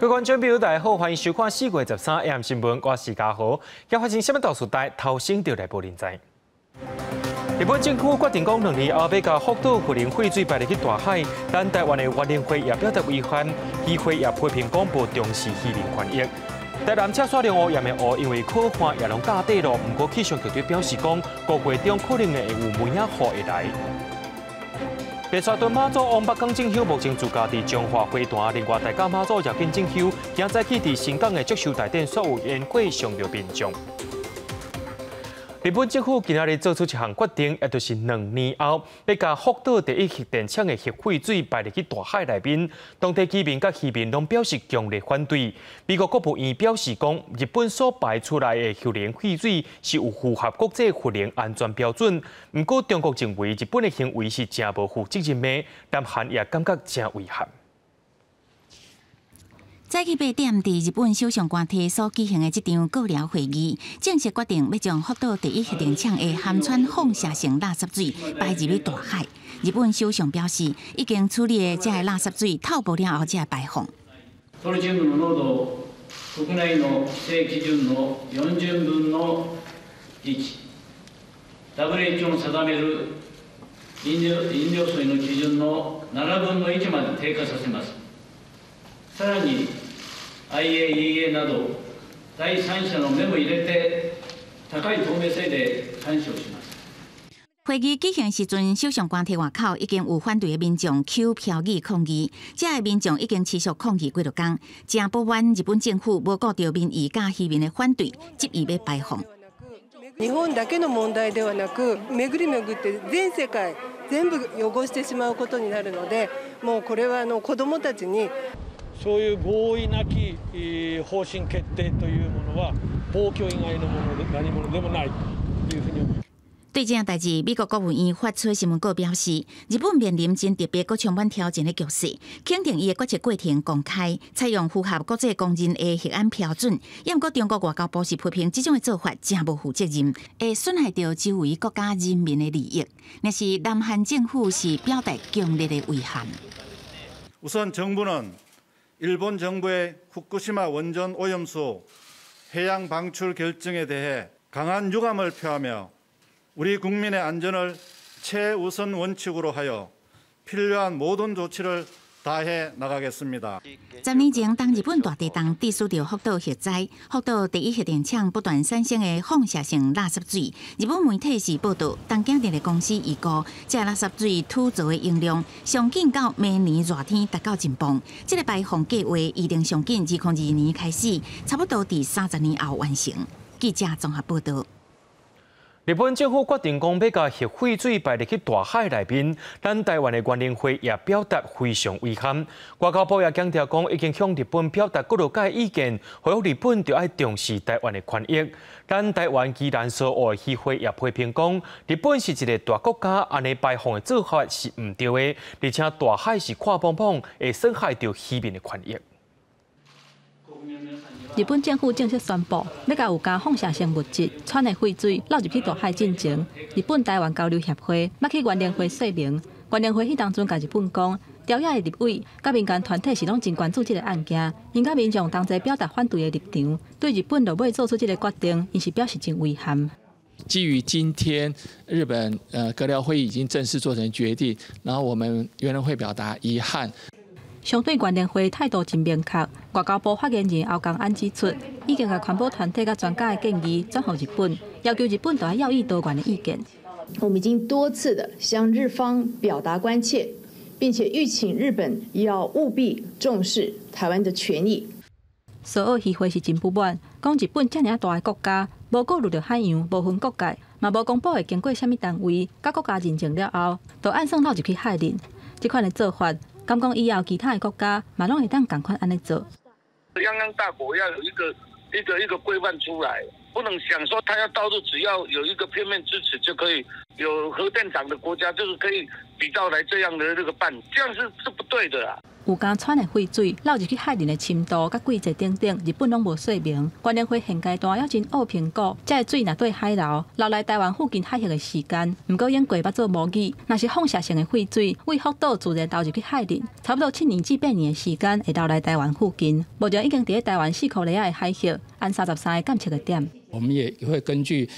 各位观众朋友，大家好，欢迎收看4月13 AM 新闻，我是嘉豪。要发生什么大事代，头先就来报您知。日本政府决定讲，2年后要甲福岛核能废水排入去大海，但台湾的原能会也表达违反，议会也批评广播重视渔民权益。台南车刷量污盐的污，因为可看也拢加底咯，不过气象局对表示讲，5月中可能会有梅影雨会来。白沙屯妈祖往北港进修，目前自家伫彰化花坛，另外大甲妈祖也跟进修，今早起伫新港的接受大殿所有烟火上着民众。日本政府今仔日做出一项决定，也就是2年后要甲福岛第一核电厂的核废水排入去大海内面。当地居民甲渔民拢表示强烈反对。美国国务院表示讲，日本所排出来的核能废水是有符合国际核能安全标准。不过，中国认为日本的行为是真无负责任的，南韩也感觉真遗憾。早起8点，伫日本首相官邸所举行的这场閣僚会议，正式决定要将福岛第一核电厂的含氚放射性垃圾水排入去大海。日本首相表示，已经处理的这个垃圾水透过了后才排放。トリチウムの濃度を国内の規制基準の40分の1、WHO の定める飲料水の基準の7分の1まで低下させます。さらに IAEA など第三者の目も入れて高い透明性で監視をします。会议举行时阵，首相官邸外口已经有反对的民众举票语抗议，这个民众已经持续抗议几多天，正不满日本政府无顾到民意甲渔民的反对，执意要排放。日本だけの問題ではなく、巡り巡って全世界全部汚してしまうことになるので、もうこれは子どもたちに。そういう合意なき方針決定というものは暴挙以外のもので何者でもないというふうに思います。对这件代志，美国国务院发出新闻稿表示，日本面临真特别、佮充满挑战的局势，肯定伊的决策过程公开，采用符合国际公认的核安标准。也毋过，中国外交部是批评这种的做法真无负责任，会损害到周围国家人民的利益。但是南韩政府是表达强烈的遗憾。우선정부는일본 정부의 후쿠시마 원전 오염수 해양 방출 결정에 대해 강한 유감을 표하며 우리 국민의 안전을 최우선 원칙으로 하여 필요한 모든 조치를 다해 나가겠습니다. 10年前，当日本大地震地属着福岛核灾，福岛第一核电厂不断产生的放射性垃圾水，日本媒体是报道，东京电力公司预估，这垃圾水土造的用量上紧到明年热天达到1磅。这个排放计划预定上紧2022年开始，差不多伫30年后完成。记者综合报道。日本政府决定讲要甲核废水排入去大海内面，咱台湾的原能会也表达非常遗憾。外交部也强调讲，已经向日本表达各路界意见，回复日本就要重视台湾的权益。咱台湾既然所有的议会也批评讲，日本是一个大国家，安尼排放的做法是唔对的，而且大海是看碰碰，会损害到渔民的权益。日本政府正式宣布，要甲有加放射性物质氚的废水漏入去大海进前，日本台湾交流协会捌去原能会说明，原能会迄当阵甲日本讲，朝野的立委甲民间团体是拢真关注这个案件，因甲民众同齐表达反对的立场，对日本落尾做出这个决定，因是表示真遗憾。基于今天日本阁僚会议已经正式做成决定，然后我们原能会表达遗憾。相对原能会态度真明确，外交部发言人欧江安指出，已经甲环保团体甲专家的建议转予日本，要求日本都要一多元的意见。我们已经多次的向日方表达关切，并且吁请日本要务必重视台湾的权益。所有议会是真不满，讲日本这么大的国家，无顾虑到海洋，无分国界，嘛无公布会经过什么单位，甲国家认证了后，就按算漏入去海里。这款的做法。敢讲以后其他的国家嘛拢会当同款安尼做。泱泱大国要有一个规范出来，不能想说他要到处只要有一个片面支持就可以，有核电厂的国家就是可以比照来这样的办，这样是不对的啊。有加川的废水流入去海里的深度、甲季节等等，日本拢无说明。关联会现阶段要真恶评估，这水若对海流来台湾附近海域的时间，毋过用过捌做模拟，若是放射性的废水为福岛自然流入去海里，差不多7年至8年的时间会流来台湾附近。目前已经伫台湾4公里的海域按33个监测的点。我们也会根据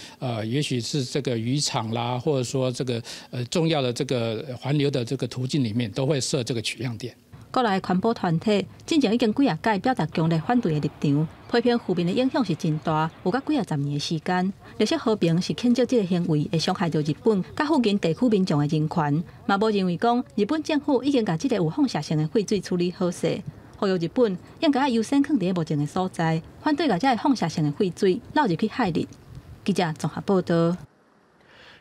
也许是这个渔场啦，或者说这个重要的这个环流的这个途径里面，都会设这个取样点。国内环保团体之前已经几届表达强烈反对的立场，批评负面的影响是真大，有甲几10年的时间。绿色和平是谴责这个行为会伤害到日本甲附近地区民众的人权，嘛无认为讲日本政府已经把这个有放射性的废水处理好势。呼吁日本应该优先放伫目前的所在，反对把这放射性的废水流入去海里。记者综合报道。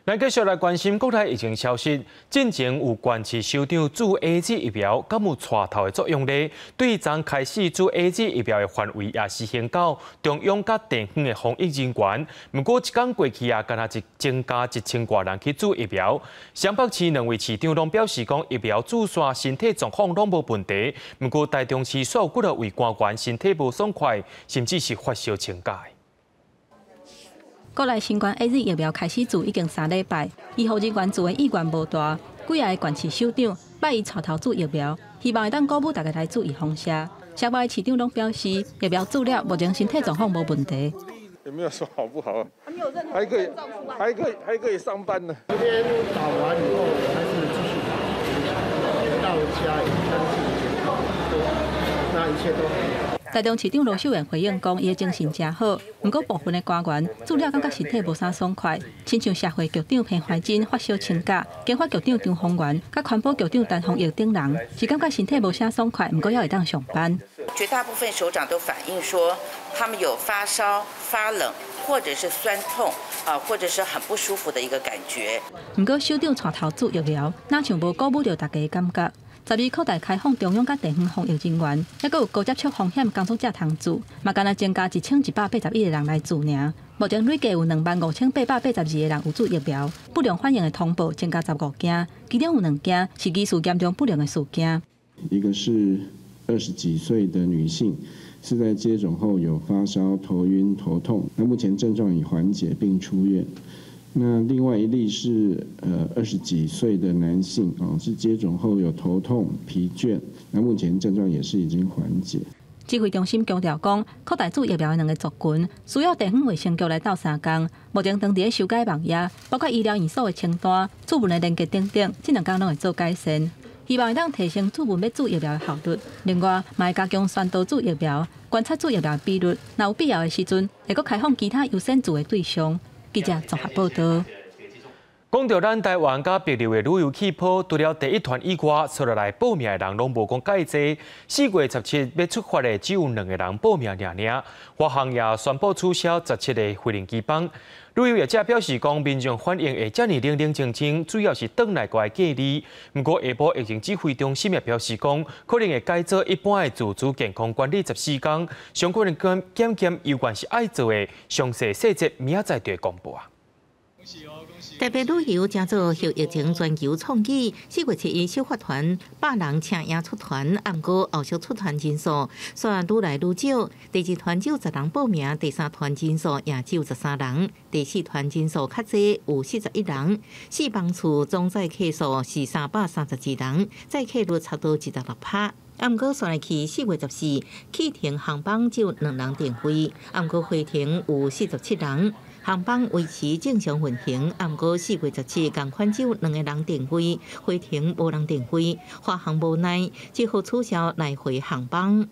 咱继续来关心国内疫情消息。进前有县市首长注 AZ 疫苗敢有带头的作用呢？对昨开始注 AZ 疫苗的范围也是限到中央甲地方的防疫人员。不过一天过去敢若增加1000多人去注疫苗。双北市2位市长拢表示讲，疫苗注射身体状况拢无问题。不过台中市所有几位官员身体无爽快，甚至是发烧请假。国内新冠 AZ 疫苗开始注已经3礼拜，医护人员注的意愿无大，几个县市首长拜伊带头注疫苗，希望会当鼓舞大家来注预防针。相关的市长拢表示，疫苗注了目前身体状况无问题。也没有说好不好啊？还可以上班呢。今天打完以后，我还是继续打，到家也相信那一切都好。台中市长罗秀燕回应讲，伊的精神真好，不过部分的官员注了感觉身体无啥爽快，亲像社会局长彭怀珍发烧请假，经发局长张宏源、甲环保局长陈宏毅等人是感觉身体无啥爽快，不过要会当上班。绝大部分首长都反映说，他们有发烧、发冷，或者是酸痛或者是很不舒服的一个感觉。不过首长带头注疫苗，哪像无鼓舞到大家的感觉。12扩大开放中央甲地方防疫人员，还佫有高接触风险工作者通注，嘛干那增加1181个人来注尔。目前累计有25882个人有注疫苗，不良反应的通报增加15件，其中有2件是疑似严重不良的事件。一个是20几岁的女性，是在接种后有发烧、头晕、头痛，那目前症状已缓解并出院。那另外一例是20几岁的男性是接种后有头痛、疲倦，那目前症状也是已经缓解。指挥中心强调讲，扩大注疫苗的2个族群，需要地方卫生局来斗3工。目前当地修改网页，包括医疗院所的清单、注文的连结等等，这2工拢会做改善，希望会当提升注文要注疫苗的效率。另外，嘛会加强宣导注疫苗，观察注疫苗的比率，若有必要的时阵，会佫开放其他优先注的对象。记者综合报道。讲到咱台湾甲别流的旅游气泡，除了第一团以外，所有来报名的人拢无讲介济。4月17要出发的只有2个人报名尔。华航也宣布取消17个飞行机班。旅游业者表示讲，民众反应会遮尔冷冷清清，主要是转来过来隔离。不过下晡疫情指挥中心也表示讲，可能会改做一般的自主健康管理14天，相关的检有关是爱做的，详细细节明仔载就会公布啊。台北旅游正做后疫情全球创举，4月7日首发团100人请缨出团，不过后续出团人数虽然愈来愈少，第2团只有10人报名，第3团人数也只有13人，第4团人数较济有41人，4班次总载客数是332人，载客率差不多16%。不过，算来去4月14启程航班只有2人订飞，不过回程有47人。航班维持正常运行，不过4月17同款只有2个人订飞，回程无人订飞。华航无奈只好取消来回航班。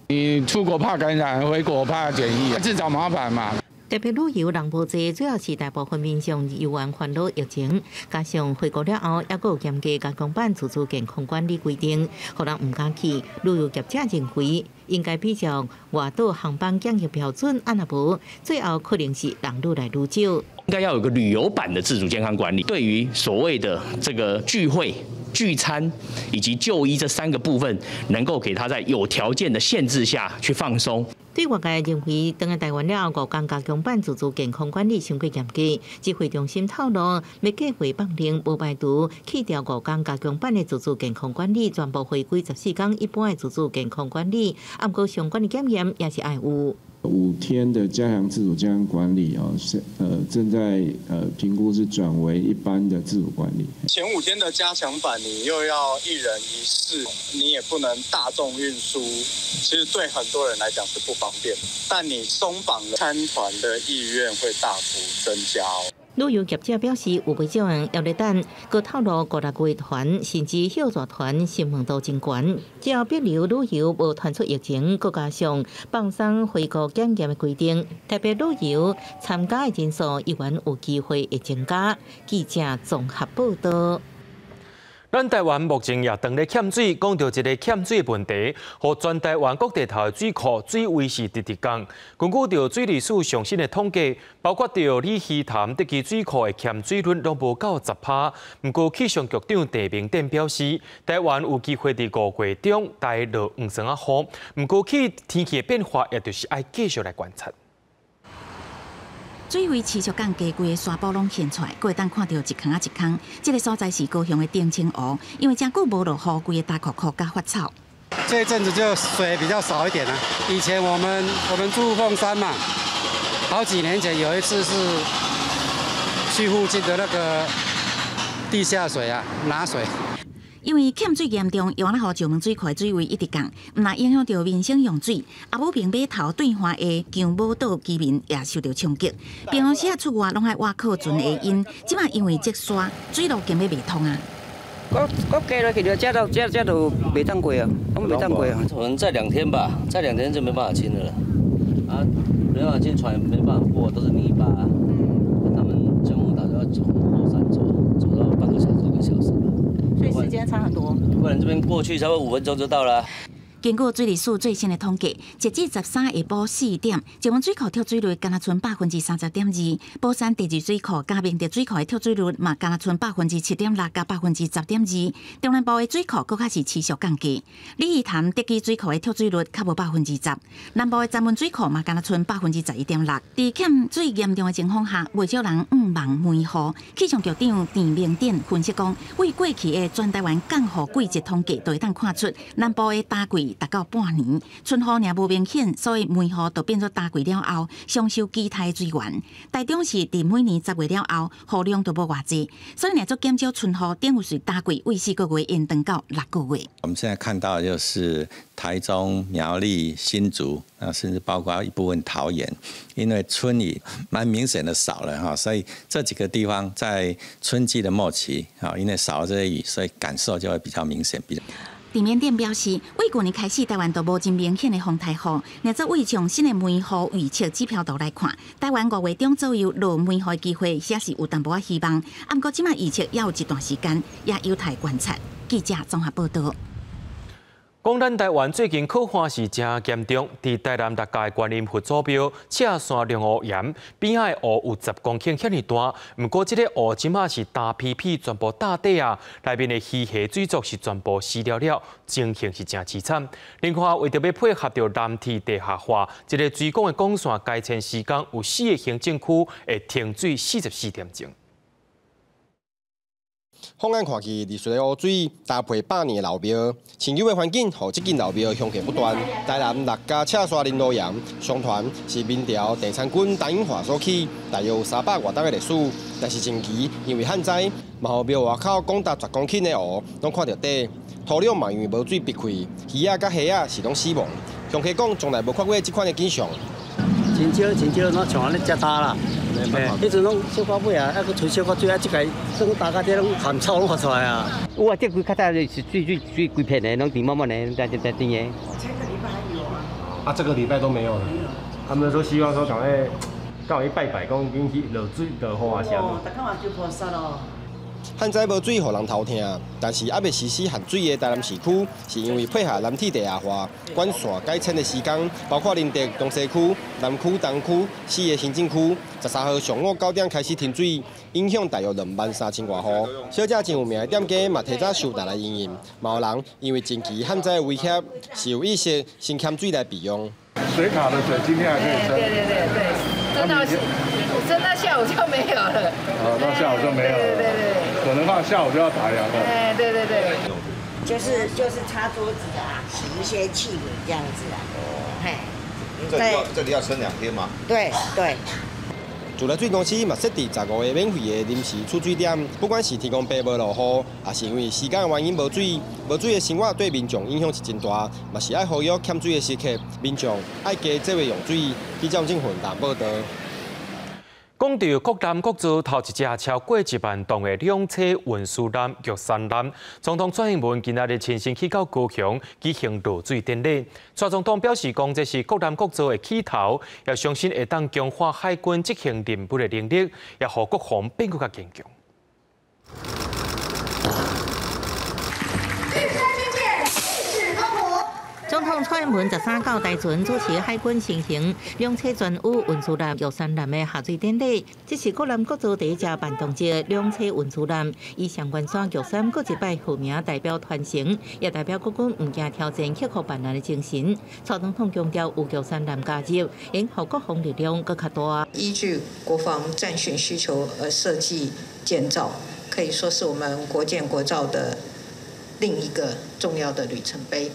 你出国怕感染，回国怕检疫，自找麻烦嘛。特别旅游人无济，主要是大部分民众由于烦恼疫情，加上回国了后，还佫有严格加强版自主健康管理规定，互人唔敢去。旅游业者认为，应该比较外岛航班检疫标准，若无，最后可能是人愈来愈少。应该要有个旅游版的自主健康管理，对于所谓的这个聚会、聚餐以及就医这3个部分，能够给他在有条件的限制下去放松。对外界认为，当台湾了5天加强版自助健康管理相关严格，指挥中心透露，要计划放令无排除去掉5天加强版的自助健康管理，全部回归14天一般的自助健康管理。不过相关的检验也是爱有。5天的加强自主健康管理正在评估是转为一般的自主管理。前5天的加强版，你又要一人一室，你也不能大众运输，其实对很多人来讲是不方便。但你松绑了，参团的意愿会大幅增加哦。旅游业者表示，有不少人要在等，佮透露5、6月团甚至休团团成本都真悬。只要逼流旅游无传出疫情，佮加上放松回国检验的规定，特别旅游参加的人数依然有机会会增加。记者综合报道。咱台湾目前也当咧欠水，讲到一个欠水的问题，和全台湾各地头的水库水位是直直降。根据着水利署上新的统计，包括着李溪潭得基水库的欠水率拢无到10%。不过气象局长陈明典表示，台湾有机会伫5月中大落5成雨。不过天气的变化，也就是爱继续来观察。水位持续降，加贵的沙坡拢现出来，各会当看到一坑一坑。这个所在是高雄的丁清湖，因为真久无落雨，规个大窟窟甲发草。这一阵子就水比较少一点了。以前我们住凤山嘛，好几年前有一次是去附近的那个地下水啊拿水。因为欠水严重，又安那石门水库的水位一直降，唔但影响到民生用水，阿母坪码头对岸的强武岛居民也受到冲击。平常时啊出外拢爱挖靠船的因，即马因为积沙，水路根本未通啊。我加落去就这都没当过啊，我们没当过啊。可能再2天吧，再2天就没办法清了。啊，没办法进船，没办法过，都是泥巴。他们江武岛就要从后山走到半个小时、1个小时。所以时间差很多。不然这边过去差不多5分钟就到了。经过水利署最新的统计，截至13下晡4点，石门水库跳水率敢若剩30.2%，宝山第二水库、嘉明第水库的跳水率嘛敢若剩7.6%甲10.2%。中南部的水库佫较是持续降低，李溪潭德基水库的跳水率较无10%，南部的闸门水库嘛敢若剩11.6%。在欠水严重的情况下，未少人望梅雨。气象局长陈明典分析讲，为过去的全台湾降雨季节统计，就会当看出南部的大季达到半年，春雨也无明显，所以梅雨就变作大季了后，享受期待的水源。台中市伫每年10月了后，雨量都无偌济，所以呢做减少春雨，等于是大季为4个月延长到6个月。我们现在看到就是台中、苗栗、新竹，甚至包括一部分桃园，因为春雨蛮明显的少了哈，所以这几个地方在春季的末期，因为少了这些雨，所以感受就会比较明显。陈明典表示，为去年开始，台湾都无真明显的风台雨。若做为从新的梅雨预测指标图来看，台湾5月中左右落梅雨的机会，也是有淡薄仔希望。不过，即卖预测也有一段时间，也有待观察。记者综合报道。讲咱台湾最近可汗是真严重，伫台南大街观音佛祖庙赤山龙湖岩边仔的湖有10公顷遐尔大，不过这个湖即马是大批批全部打底啊，内面的鱼虾水族是全部死了了，情形是真凄惨。另外，为着要配合着南铁地下化，这个水管的管线改迁时间有4个行政区会停水44点钟。放眼看去，丽水的湖水搭配100年的老庙，清幽的环境，让这间老庙香气不断。台南6家赤沙林路岩相传是明朝郑成军大英化所起，大约有300多年的历史。但是近期因为旱灾，嘛后庙外口广达10公顷的湖，拢看到底，土壤嘛因为无水逼开，鱼仔甲虾仔是拢死亡。乡客讲从来无看过这款的景象。真少，拢像安尼遮大啦。迄阵拢小到尾啊，还佫吹小到水啊，即个种大家底拢含草拢发出来啊。有啊，这几较早是水规片的，拢甜满满的，在甜的。前个礼拜还有啊。啊，这个礼拜都没有了。他们说希望说赶快拜拜，讲引起落水落雨啊啥。哦，大家嘛求菩萨咯。旱灾无水，互人头痛，但是还未实施限水的台南市区，是因为配合南铁地下化管线改迁的时间，包括林德东西区、南区、东区4个行政区，13号上午9点开始停水，影响大约23000多户。小姐真有名的店家嘛提早收单来营运，嘛有人因为近期旱灾的威胁，是有意识先欠水来备用。水卡的水今天还可以升。对，升到下午就没有了。到下午就没有了。对，可能到下午就要打烊了。对。就是擦桌子啊，洗一些器皿这样子啊。嘿。这里要撑2天嘛？对。自来水公司嘛设置15个免费的临时储水点，不管是提供白无落雨，也是因为时间原因无水的生活对民众影响是真大，嘛是爱呼吁欠水的时刻，民众爱加节约用水，记者郑混达报道。讲到国南国造头一只超过1万吨的两车运输艦玉山艦，总统蔡英文今日亲身去到高雄举行落水典礼。蔡总统表示，讲这是国南国造的起头，也相信会当强化海军执行任务的能力，也让国防变更加坚强。总统蔡英文13到台船主持海军新型两车专务运输艦玉山艦的下水典礼，这是国南国造第一只办动级两车运输艦，以上关山玉山各一摆获名代表团成，也代表国军唔惊挑战、克服困难的精神。蔡总统强调，有玉山艦加入，因后国防力量更加大。依据国防战训需求而设计建造，可以说是我们国建国造的另一个重要的里程碑。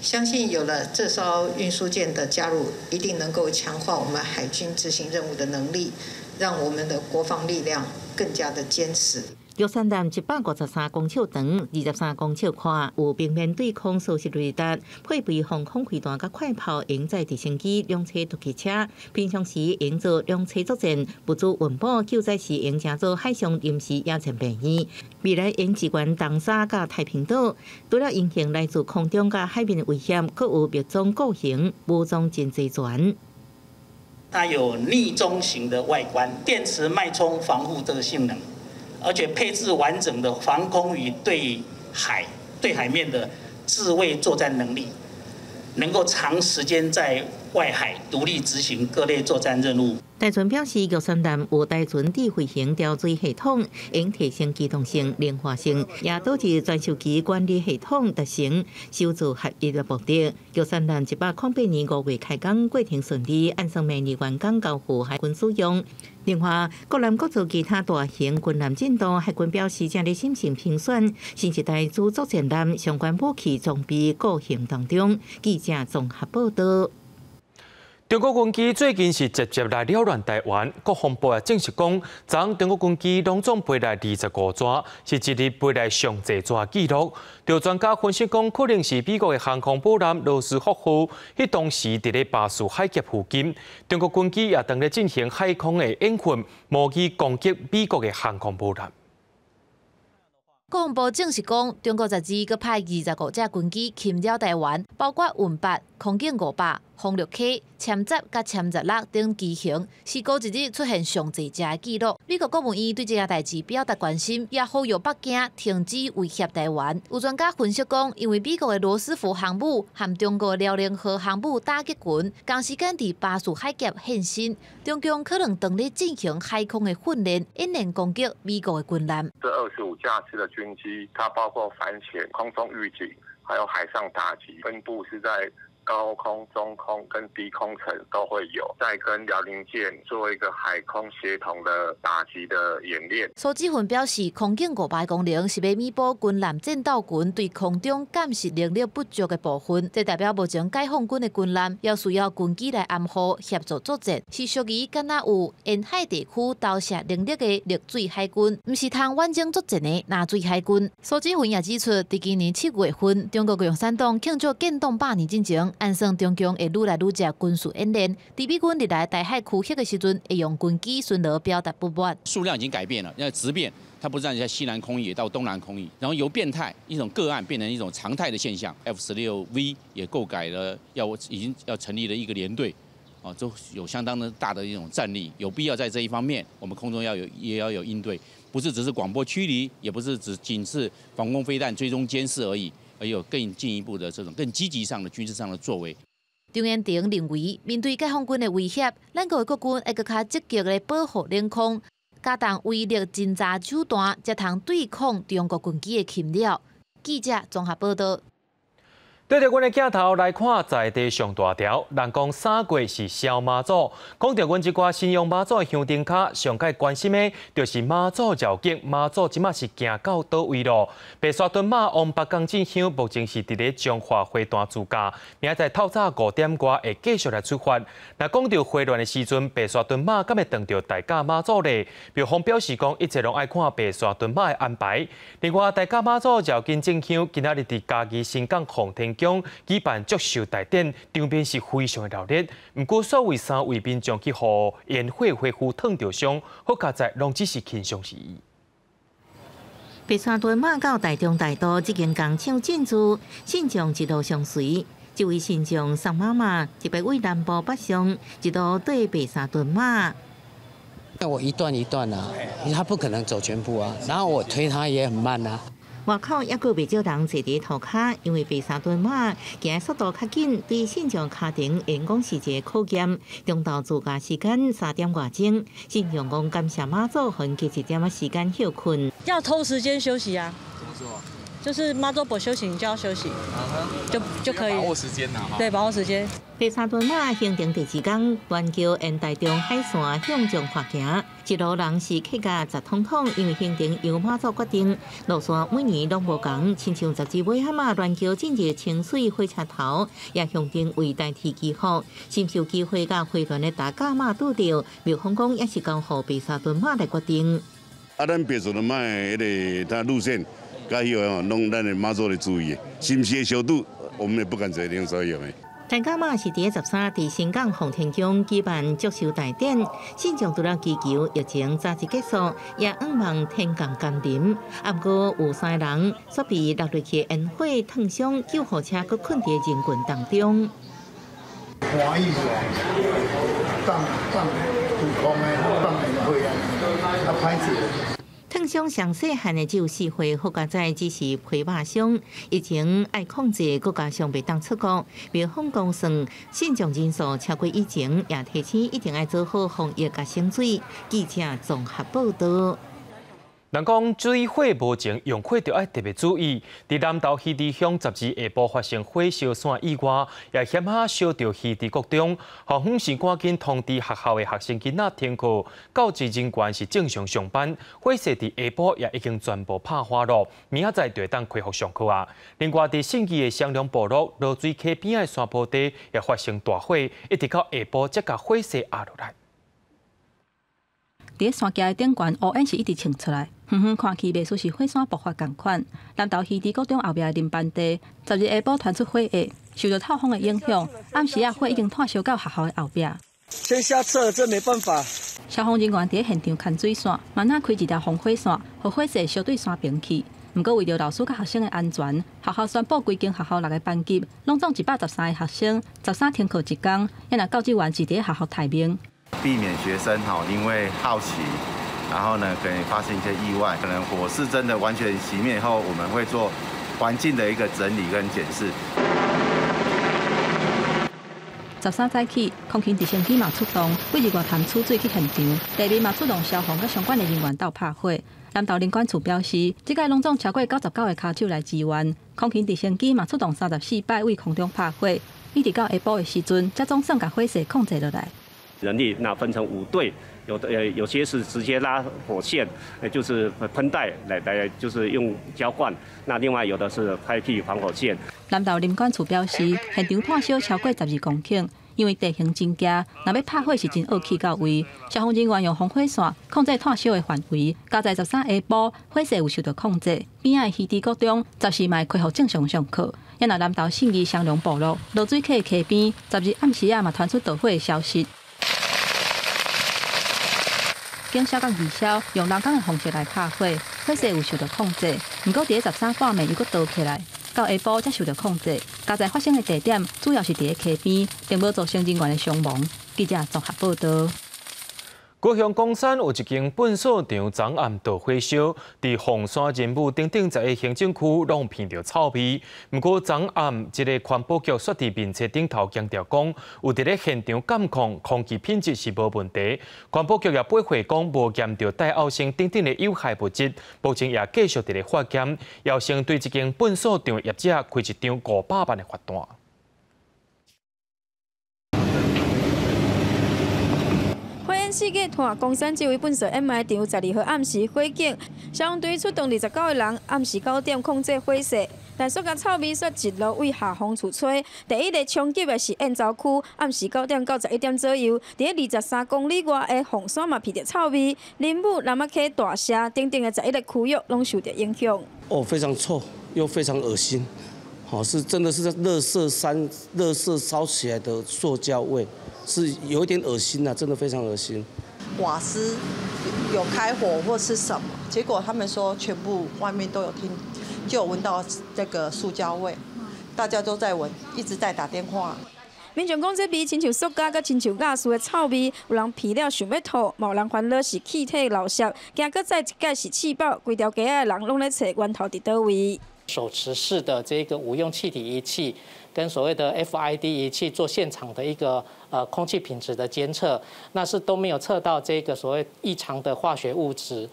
相信有了这艘运输舰的加入，一定能够强化我们海军执行任务的能力，让我们的国防力量更加的坚实。玉山艦153公尺长，23公尺宽，有平面对空数十雷达，配备防空飞弹甲快炮营载直升机两车突击车，平常时营做两车作战，不足运补救灾时营乘做海上临时野战便衣。未来营支援东沙甲太平岛，除了应应来自空中甲海面的危险，阁有密装构型武装真济船。它有逆中型的外观，电池脉冲防护这个性能。而且配置完整的防空与对海面的自卫作战能力，能够长时间在外海独立执行各类作战任务。台船表示，玉山艦有台船智慧型调水系统，应提升机动性、灵活性，也导致全手机管理系统达成修筑合一的目的。玉山艦108年5月开工，过程顺利，按算明年完工交付海军使用。另外，国南国造其他大型军舰进度，海军表示正在审慎评选新一代主作战舰相关武器装备构型当中。记者综合报道。中国军机最近是直接来扰乱台湾，国防部也证实讲，昨中国军机拢总飞来25桩，是一日飞来上济桩记录。有专家分析讲，可能是美国的航空母舰罗斯福号，迄当时伫咧巴士海峡附近，中国军机也当咧进行海空的演训，模拟攻击美国的航空母舰。国防部证实讲，中国12个派25架军机侵扰台湾，包括运8、空警500、轰6K、歼10甲歼16等机型，是过一日出现上济只记录。美国国务院对这件代志表达关心，也呼吁北京停止威胁台湾。有专家分析讲，因为美国的罗斯福航母和中国辽宁号航母打击群同时间伫巴士海峡现身，中共可能当咧进行海空的训练，演练攻击美国的军舰。这25架次的军机，它包括反潜、空中预警，还有海上打击，分布是在高空、中空跟低空层都会有，再跟辽宁舰做一个海空协同的打击的演练。苏志芬表示，空警500功能是要弥补军舰战斗群对空中监视能力不足的部分，这代表目前解放军的军舰也需要军机来暗号协助作战，是属于敢若有沿海地区投射能力的绿水海军，不是通远征作战的蓝水海军。苏志芬也指出，在今年7月份，中国共产党庆祝建党100年进程。按算中共会愈来愈接军事演练，伫美军入来台海区域的时阵，会用军机巡逻表达不满。数量已经改变了，要质变，它不但在西南空域，也到东南空域，然后由变态一种个案变成一种常态的现象。F-16V 也购改了，已经要成立了一个联队，都有相当的大的一种战力，有必要在这一方面，我们空中也要有应对，不是只是广播驱离，也不是仅是防空飞弹追踪监视而已。而有更进一步的这种更积极上的军事上的作为。张延廷认为，面对解放军的威胁，咱国的国军会更加积极的保护领空，加强威力侦查手段，才通对抗中国军机的侵扰。记者综合报道。对着阮的镜头来看在地上大条，人讲3月是烧妈祖，讲到阮即寡信仰妈祖的香灯卡，上界关心的就是妈祖绕境，妈祖即马是行到倒位咯？白沙屯马王八公进香目前是伫咧彰化花坛自驾，明仔载透早5点外会继续来出发。那讲到花乱的时阵，白沙屯马敢会撞到大甲妈祖咧？庙方表示讲，一直拢爱看白沙屯马的安排。另外，大甲妈祖绕境进香，今仔日伫嘉义新港洪天宫举办祝寿大典，场面是非常的热烈。不过，所谓3位民众去互宴会恢复烫着伤，好佳在拢只是轻松而已。白沙屯马到台中大道已经工厂进驻，信众一路相随。这位信众宋妈妈特别为南部北上，一路对白沙屯马。那我一段一段啊，因为他不可能走全部啊，然后我推他也很慢啊。外口也阁袂少人坐伫涂骹，因为白沙屯马行速度较紧，比信众家庭员工时节考验。中昼自驾时间3点外钟，信众讲感谢妈祖，还给1点时间休困。要抽时间休息啊？怎么说？就是妈祖不休息，你就要休息，就可以把握时间呐。对，把握时间。白沙屯马行程第2天，环桥沿台中海线向彰化行，一路人是客家10通通，因为行程由妈祖决定。路线每年拢无同，亲像10只尾蛤乱桥进入清水火车头，也象征为代替祈福。深受机会甲会团的大甲马拄着，庙方讲也是交予白沙屯马来决定。咱白沙屯马的它路线。甲迄个拢咱的妈祖来注意，是不是的小度，我们也不敢决定所有的。大甲马是伫13伫新港洪天宫举办祝寿大典，信众除了祈求疫情早日结束，也仰望天降甘霖。啊，不过有3个人却被落入去烟火烫伤，救护车佫困伫人群当中。欢喜啊！放有空的放烟火啊，歹势。烫伤上细汉的只有4岁，好佳在只是皮肉伤，疫情爱控制，佮加上袂当出国，庙方公算信众人数超过以前，也提醒一定要做好防疫甲省水。记者综合报道。人讲水火无情，用火就要特别注意。伫南投溪地乡12下晡发生火烧线意外，也险些烧到溪地国中。校方是赶紧通知学校的学生囡仔停课，教职人员是正常上班。火势伫下晡也已经全部拍花咯，明仔载就会当恢复上课啊。另外，伫信义的双龙部落落水溪边的山坡地也发生大火，一直到下晡才甲火势压落来。伫山架的顶悬乌烟是一直冲出来，远远看去，袂似是火山爆发共款。南投溪地国中后壁的林班地，10日下晡传出火焰，受到透风的影响，暗时火已经炭烧到学校的后壁。先下车，这没办法。消防人员伫现场牵水线，慢慢开一条防火线，互火势烧对山边去。不过为了老师甲学生的安全，学校宣布规间学校6个班级，拢总113个学生，13停课1天，也若教职员是伫学校台面。避免学生因为好奇，然后呢可能发生一些意外。可能火势真的完全熄灭以后，我们会做环境的一个整理跟检视。13早起，空勤直升机嘛出动，为日外潭储水去现场。第2嘛出动消防甲相关的人员斗拍火。南投林管处表示，这届拢总超过99个骹手来支援，空勤直升机嘛出动34摆为空中拍火，一直到下晡的时阵，才总算把火势控制落来。人力那分成5队，有些是直接拉火线，就是喷袋来就是用浇灌。那另外有的是开辟防火线。南投林管处表示，现场炭烧超过12公顷，因为地形真狭，若要拍火是真恶气到位。消防人员用防火线控制炭烧的范围。加在13下晡，火势有受到控制。边仔的溪地国中10时嘛恢复正常上课。也若南投信义双龙部落落水溪溪边10日暗时嘛传出大火的消息。经消甲二消用人工的方式来拍火，火势有受到控制，不过伫13半暝又搁倒起来，到下晡才受到控制。加在发生的地点主要是伫溪边，并无造成人员的伤亡。记者综合报道。高雄冈山有一间粪扫场昨暗导火烧，伫凤山仁武等10个行政区拢闻到臭味。不过昨暗一个环保局雪伫面册顶头强调讲，有伫咧现场监控，空气品质是无问题。环保局也驳回讲无验到戴奥辛等的有害物质，目前也继续伫咧化检，要先对这间粪扫场业者开一张500万的罚单。世界团冈山这位粪扫 MI 场12号暗时火警，消防队出动29个人，暗时9点控制火势。但所甲臭味说一路为下风处吹。第一个冲击的是燕巢区，暗时9点到11点左右，伫23公里外的凤山嘛闻到臭味。林武、南马溪、大社等等的11个区域拢受到影响。哦，非常臭，又非常恶心。好，是真的是在垃圾烧起来的塑胶味。 是有一点恶心呐，真的非常恶心。瓦斯有开火或是什么，结果他们说全部外面都有听，就有闻到这个塑胶味，大家都在闻，一直在打电话。民众讲这味亲像塑胶甲亲像瓦斯的臭味，有人闻了想要吐，某人烦恼是气体漏泄，惊搁再一届是气爆，规条街的人拢咧找源头伫倒位。手持式的这个无用气体仪器。 跟所谓的 FID 仪器做现场的一个空气品质的监测，那是都没有测到这个所谓异常的化学物质。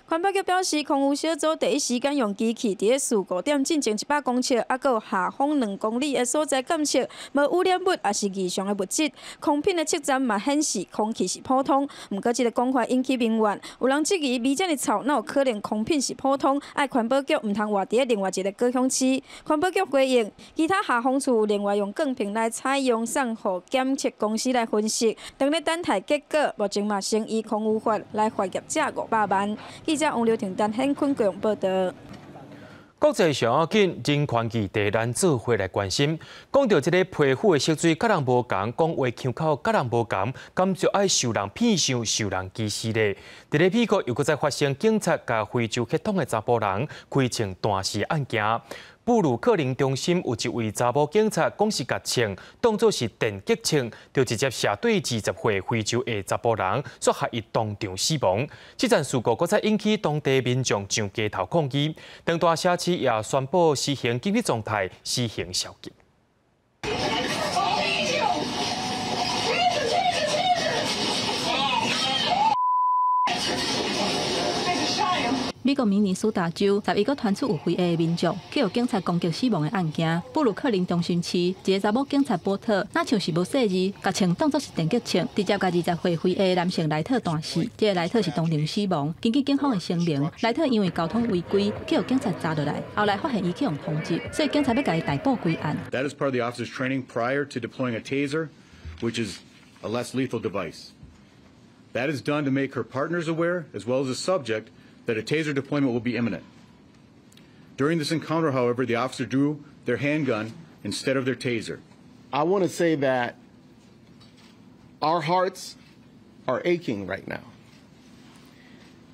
环保局表示，空污小组第一时间用机器伫4点进前100公尺，还有下方2公里的所在监测无污染物也是异常的物质。空品的测站嘛显示空气是普通，不过这个讲法引起民怨。有人质疑味这么臭，哪有可能空品是普通？爱环保局唔通活伫另外一个高雄市。环保局回应，其他下风处另外用更平来采用送互检测公司来分析，等咧等待结果。目前嘛先以空污法来罚业者500万。 记者王刘婷、陈显坤共报道。国际上要紧，人权议题咱做伙来关心。讲到这个皮肤的色水，甲人无同，讲话腔口甲人无同，敢就爱受人骗上、受人歧视咧。伫咧美国又搁再发生警察甲非洲血统的查甫人开枪弹死案件。 布鲁克林中心有一位查某警察，讲是甲枪当作是电击枪，就直接射对20岁非洲的查甫人，所害伊当场死亡。这件事故搁再引起当地民众上街头抗议，当大社区也宣布实行紧急状态，施行宵禁。 美国明尼苏达州11个传出有非 A 的民众去有警察攻击死亡的案件，布鲁克林中心区一个查某警察波特，那像是无细字，甲枪当作是电击枪，直接甲20岁非 A 的男性莱特弹死。这个莱特是当场死亡。根据警方的声明，莱特因为交通违规，去有警察抓落来，后来发现伊去用通缉，所以警察要甲伊逮捕归案。That is part of the officer's training prior to deploying a taser, which is a less lethal device. That is done to make her partners aware, as well as the subject, that a taser deployment will be imminent. During this encounter, however, the officer drew their handgun instead of their taser. I want to say that our hearts are aching right now.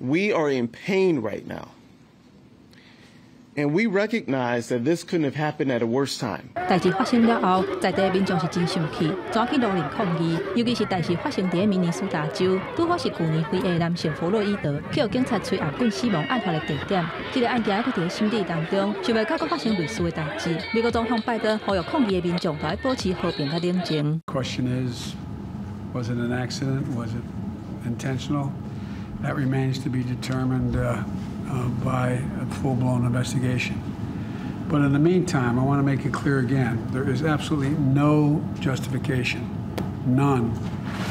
We are in pain right now. And we recognize that this couldn't have happened at a worse time. 代志发生了后，在地民众是真生气，抓去路人抗议。尤其是代志发生在明尼苏达州，拄好是去年非 A 男性弗洛伊德去有警察吹暗棍死亡案发的地点。这个案件还伫心底当中，想袂到佫发生类似的代志。美国总统拜登呼吁抗议的民众要保持和平甲冷静。Question is, was it an accident? Was it intentional? That remains to be determined. By a full-blown investigation. But in the meantime, I want to make it clear again, there is absolutely no justification, none,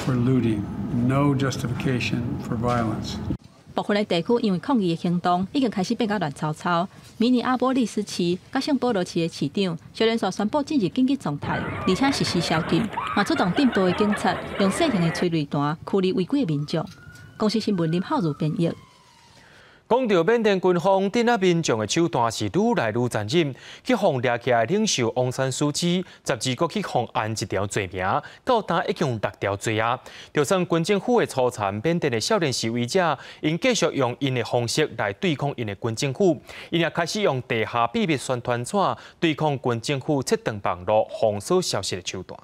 for looting, no justification for violence. 部分的地区因为抗议的行动已经开始变甲乱糟糟。明尼阿波利斯市、甲圣保罗市的市长小连续宣布进入紧急状态，而且实施宵禁，嘛出动镇部的警察用小型的催泪弹驱离违规的民众。公司新闻林浩如编译。讲到缅甸军方镇压民众的手段是愈来愈残忍，去互抓起来领袖昂山素季，12个去互按一条罪名，到今一共6条罪啊。就算军政府的摧残，缅甸的少年示威者，因继续用因的方式来对抗因的军政府，因也开始用地下秘密宣传纸对抗军政府切断网络、封锁消息的手段。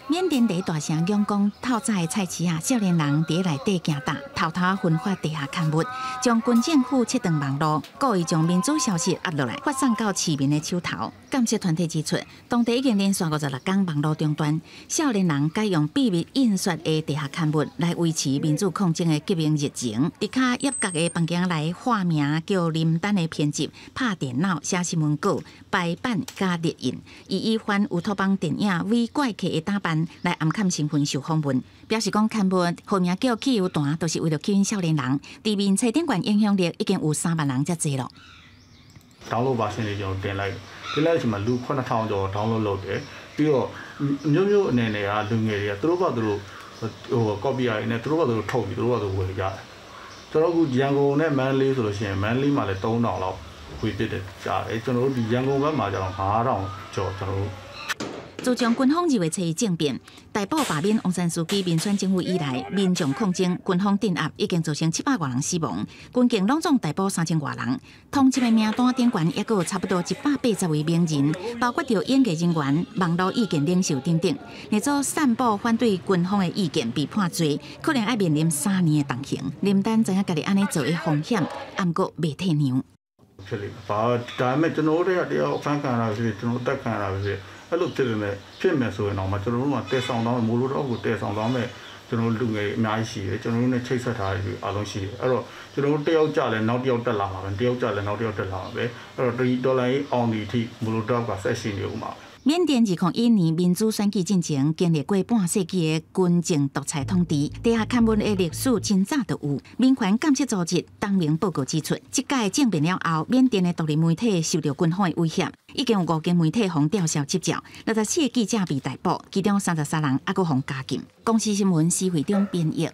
缅甸第一大城仰光透早的菜市啊，少年人伫内底行打，偷偷分发地下刊物，将军政府切断网络，故意将民主消息压落来，发送到市民的手头。监测团体指出，当地已经连续56天网络中断，少年人改用秘密印刷的地下刊物来维持民主抗争的革命热情。伫较严格的房间内化名叫林丹的编辑，拍电脑写新闻稿、排版加列印，以翻乌托邦电影为怪客的打扮来暗砍身份受访问，表示讲刊物号名叫汽油弹，都是为了吸引少年人。地面册顶悬影响力已经有3万人遮济咯。download ပါရှင်တွေကျွန်တော်တင်လိုက်တဲ့အချိန်မှာလူ9000ကျော် download လုပ်တယ်ပြီးတော့မျိုးအနေနဲ့ကလူငယ်တွေကသူတို့ဘာသူတို့ဟို copy ရနေသူတို့ဘာသူတို့ထုတ်ပြီးသူတို့ဘာသူဝယ်ကြတယ်ကျွန်တော်ကရန်ကုန်နဲ့မန္တလေးဆိုလို့ရှိရင်မန္တလေးမှာလည်း3000လောက်ဝယ်ဖြစ်တယ်ကြားတယ်ကျွန်တော်တို့ဒီရန်ကုန်ဘက်မှာကျတော့5000ကျော်ကျွန်တော်တို့。自从军方2月7日政变、逮捕罢免翁山书记民选政府以来，民众抗争、军方镇压已经造成700多人死亡，军警拢总逮捕3000多人。通缉的名单顶悬也有差不多180位名人，包括着演艺人员、网络意见领袖等等。那组散布反对军方的意见被判罪，可能要面临3年的动刑。林丹知影家己安尼做的风险，毋过未退让。ဒါပေမဲ့ကျွန်တော်တို့တယောက်ဖန်ခံရပြီကျွန်တော်တက်ခံရပြီအဲ့လိုဖြစ်နေဖြစ်မယ်ဆိုရင်တော့ကျွန်တော်တို့ကတဲဆောင်တော့မိုးလို့တော့ကိုတဲဆောင်တော့မဲ့ကျွန်တော်လူငယ်အများကြီးရှိတယ်ကျွန်တော်တို့နဲ့ချိတ်ဆက်ထားပြီးအားလုံးရှိတယ်အဲ့တော့ကျွန်တော်တို့တယောက်ကြလဲနောက်တယောက်တက်လာမှာပဲတယောက်ကြလဲနောက်တယောက်တက်လာမှာပဲအဲ့တော့ဒီဒေါ်လာအောင်ဒီအထိမိုးလို့တော့ကဆက်ရှိနေဦးမှာ缅甸2012年民主选举进程经历过半世纪的军政独裁统治，地下刊物的历史真早就有。民权监测组织当明报告指出，这届政变了后，缅甸的独立媒体受到军方的威胁，已经有5间媒体被吊销执照，64个记者被逮捕，其中33人还佫被加禁。公司新闻施会长编译。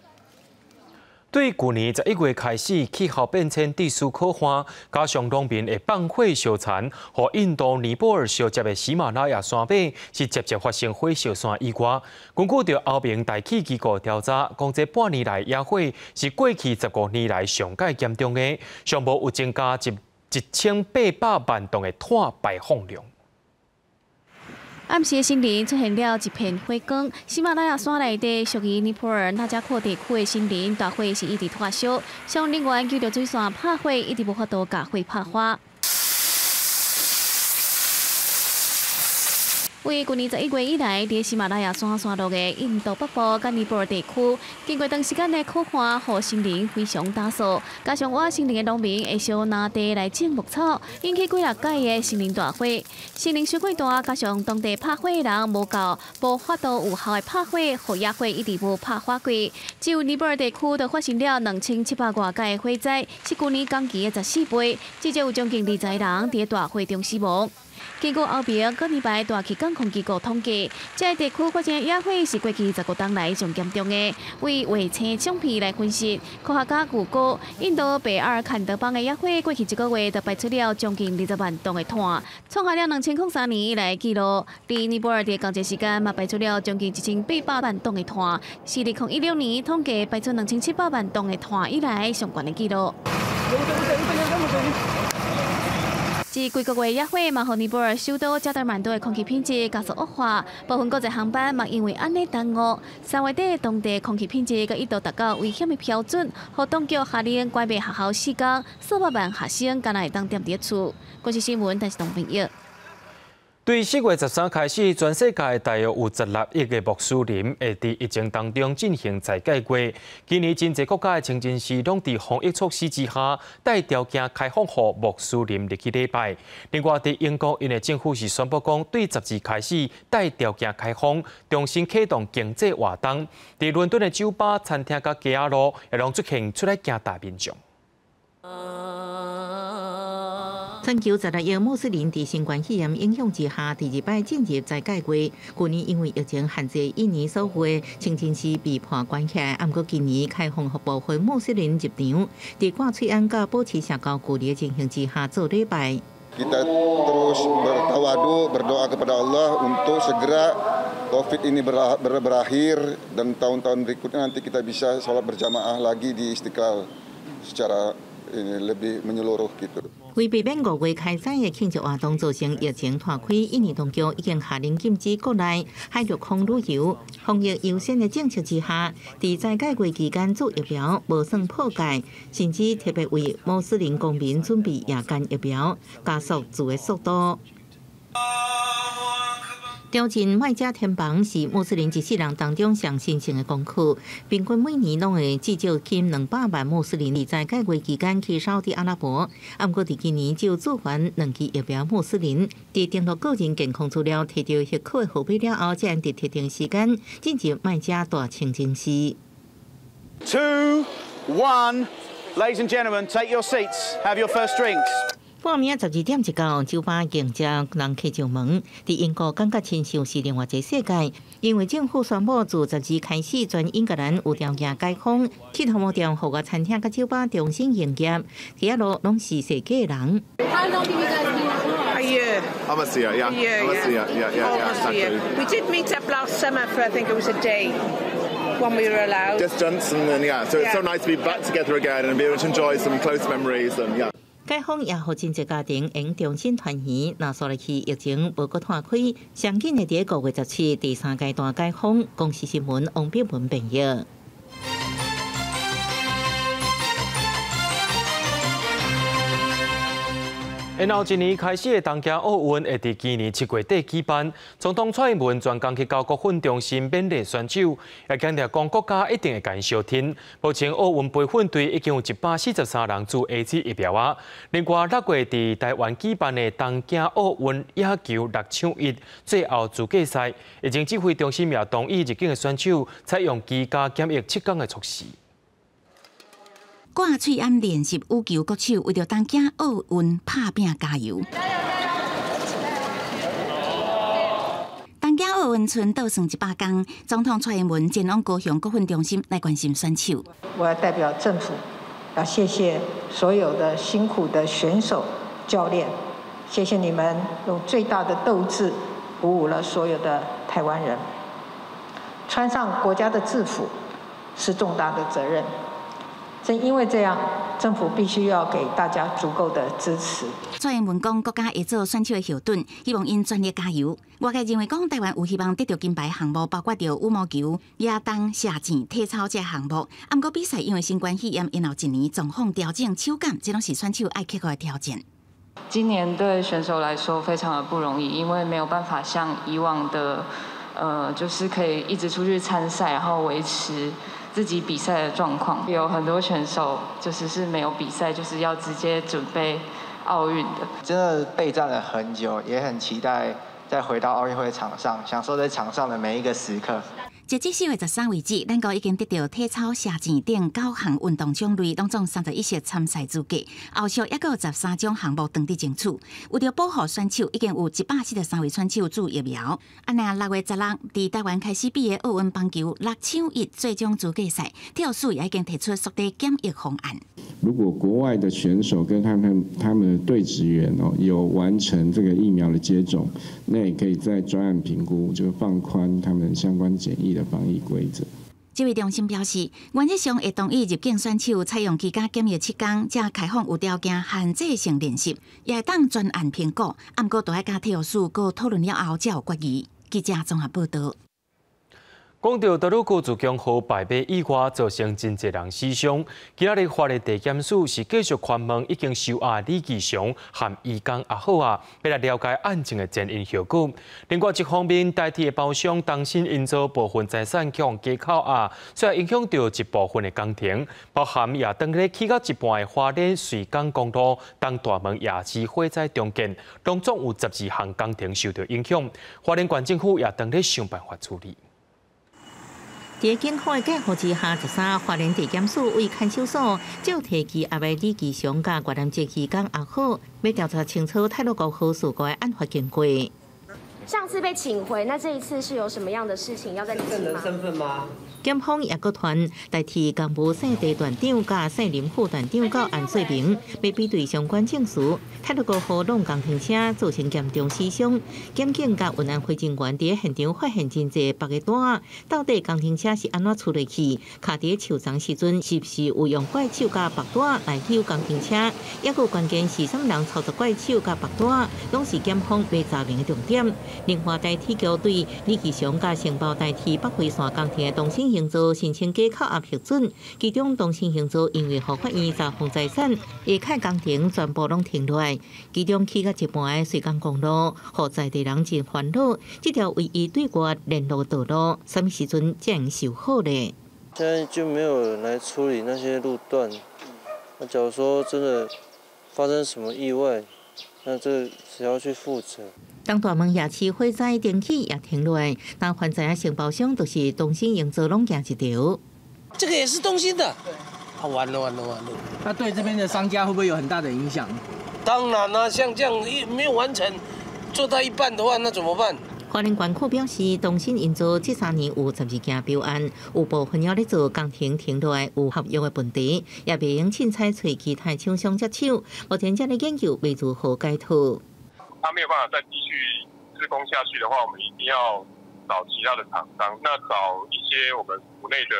对去年11月开始，气候变迁地区可汗，加上农民的放火烧田，和印度尼泊尔相接的喜马拉雅山脉是直接发生火烧山以外，根据着欧盟大气机构调查，讲这半年来野火是过去15年来上界严重的，上无有增加1800万吨的碳排放量。暗时的森林出现了一片火光，喜马拉雅山内底属于尼泊尔纳加阔地区的森林大火是一直退烧，消防人员救着水线拍火，一直无法度把火拍花。为去年11月以来，伫喜马拉雅山山麓的印度北部甲尼泊尔地区，经过长时间的可汗，和森林非常打扫，加上挖森林的农民会烧拿地来种牧草，引起几6届的森林大火。森林伤过大，加上当地拍火的人无够，无法度有效的拍火，和野火一直无拍花过。只有尼泊尔地区就发生了2700多届的火灾，是去年同期的14倍，至少有将近20人伫大火中死亡。经过欧盟各年排大气监控机构统计，这个地区发生野火是过去15年来上严重的。为卫星相片来分析，科学家预估，印度北阿尔坎德邦的野火过去1个月就排出了将近20万吨的碳，创下了2003年以来的纪录。在尼泊尔的同一时间嘛排出了将近1800万吨的碳，是2016年统计排出2700万吨的碳以来上悬的纪录。自几个月野火嘛，和尼泊尔首都加德满都的空气品质加速恶化，部分国际航班嘛因为安尼耽误。3月底，当地空气品质佮一度达到危险的标准，和当局下令关闭学校4天，数百万学生敢若会当踮伫厝。国际新闻，但是同朋友。对4月13开始，全世界大约有16亿个穆斯林会伫疫情当中进行再解决。今年真侪国家的清真寺拢伫防疫措施之下，带条件开放予穆斯林入去礼拜。另外，伫英国，因为政府是宣布讲，对12开始带条件开放，重新启动经济活动。伫伦敦的酒吧、餐厅甲街仔路，也拢出现出来行大民众。全球16亿穆斯林在新冠肺炎影响之下，第2摆进入再解决。去年因为疫情限制，印尼所有清真寺被判关起来，不过今年开放予部分穆斯林入场，在挂翠安甲保持社交距离的情形之下做礼拜。Kita terus bertawadu, berdoa kepada Allah untuk segera COVID ini berakhir dan tahun-tahun berikutnya nanti kita bisa sholat berjamaah lagi di Istiqlal secara lebih menyeluruh gitu. 为避免5月开赛的庆祝活动造成疫情拖开，印尼当局已经下令禁止国内海陆空旅游。防疫优先的政策之下，在戒月期间做疫苗无算破戒，甚至特别为穆斯林公民准备夜间疫苗，加速做的速度。 朝觐麦加天房是穆斯林一世人当中上神圣的公区，平均每年拢会至少近200万穆斯林在戒月期间去沙特阿拉伯。不过，伫今年就驻还2期疫苗穆斯林，伫登录个人健康资料摕到许可的号码了后，才按特定时间进入麦加大清真寺。2, 1, ladies and gentlemen, take your seats. Have your first drinks. 半暝12点一到，酒吧迎接人客上门。伫英国感觉亲像是另外一个世界，因为政府宣布自12开始，全英格兰有条件解封，去头毛店、户外餐厅、甲酒吧重新营业，第一路拢是世界人。A year. Almost a year, yeah. Almost a year. We did meet up last summer for I think it was a day. When we were allowed. Just Johnson and yeah, so it's so nice to be back together again and be able to enjoy some close memories and yeah. 解封也互真侪家庭用重新团圆，那所来去疫情无搁摊开，上紧的伫5月17第3阶段解封。公司新闻王碧文编译。然后一年开始的东京奥运会伫今年7月底举办，总统蔡英文专工去到国训中心勉励选手，也强调讲国家一定会甲因相挺。目前奥运培训队已经有143人注 A 疫苗啊。另外6月伫台湾举办的东京奥运野球6抢1最后资格赛，已经指挥中心也同意入境的选手采用居家检疫7天的措施。 挂喙暗练习羽球国手，为着东京奥运拍拼加油。东京奥运村倒算100天，总统蔡英文前往高雄国训中心来关心选手。我要代表政府，要谢谢所有的辛苦的选手、教练，谢谢你们用最大的斗志鼓舞了所有的台湾人。穿上国家的制服是重大的责任。 正因为这样，政府必须要给大家足够的支持。蔡英文讲，国家会做选手的后盾，希望因全力加油。外界认为讲，台湾有希望得到金牌项目，包括着羽毛球、野动、射箭、体操这项目。不过比赛因为新冠肺炎延后1年，状况调整手感，这拢是选手爱克服的挑战。今年对选手来说非常的不容易，因为没有办法像以往的，就是可以一直出去参赛，然后维持。 自己比赛的状况，有很多选手是没有比赛，就是要直接准备奥运的。真的备战了很久，也很期待再回到奥运会场上，享受在场上的每一个时刻。 截至4月13为止，咱国已经得到体操、射箭等9项运动种类，拢总31项参赛资格。后续还有13种项目当地争取。为了保护选手，已经有143位选手注疫苗。那6月16日，在台湾开始比的奥运棒球6抢1最终资格赛，体育署也已经提出缩短检疫方案。如果国外的选手跟他们的队职员有完成这个疫苗的接种，那也可以在专案评估，就放宽他们相关检疫的防疫规则。这位中心表示，原则上会同意入境选手采用居家检疫7天，才开放有条件限制性练习，也会当专案评估。不过，都要甲体育署搁讨论了后才有决议。记者综合报道。 讲到道路交自强号败马意外，造成真侪人死伤。今仔日法律地检署是继续询问已经收押李继祥和义工阿好啊，要来了解案情的前因后果。另外一方面，代替的包商担心因做部分财产向街口啊，虽然影响到一部分的工程，包含也当咧起到一半的花莲水港公路东大门夜市火灾中间，拢总有12项工程受到影响。花莲县政府也当咧想办法处理。 在警方的介入之下，13花莲地检署为看守所就提起阿位李继祥甲越南籍义工阿好，要调查清楚太鲁阁好事故的案发经过。上次被请回，那这一次是有什么样的事情要再理清吗？身份吗？检方也各团代替干部省地团长甲省林副团长到案说明，要比对相关证词，睇到过后弄工停车造成严重死伤。检警甲运安会警员伫现场发现真侪白个单，到底工停车是安怎处理去？卡伫树丛时阵是不是有用怪手甲白单来修工停车？也有关键是什么人操作怪手甲白单，拢是检方要查明的重点。另外，代替局对李其祥甲承包代替北回线工程的东兴行造申请假扣押核准，其中东兴行造因为合法院查封财产，下凯工程全部拢停落来，其中起到一半的水港公路，互在地人真烦恼。这条唯一对外联络道路，什么时阵才能修好呢？现在就没有人来处理那些路段。那假如说真的发生什么意外，那这谁要去负责？东大门夜市火灾电器也停落来，但反正承包商都是东兴营造拢行一条。这个也是东兴的。啊，完了。那对这边的商家会不会有很大的影响？当然啦，像这样没有完成，做到一半的话，那怎么办？花莲管区表示，东兴营造这3年有12件标案，有部分要咧做工程停落来有合约的问题，也未用凊彩找其他厂商接手。目前正咧研究要如何解套。他没有办法再继续施工下去的话，我们一定要找其他的厂商，那找一些我们府内的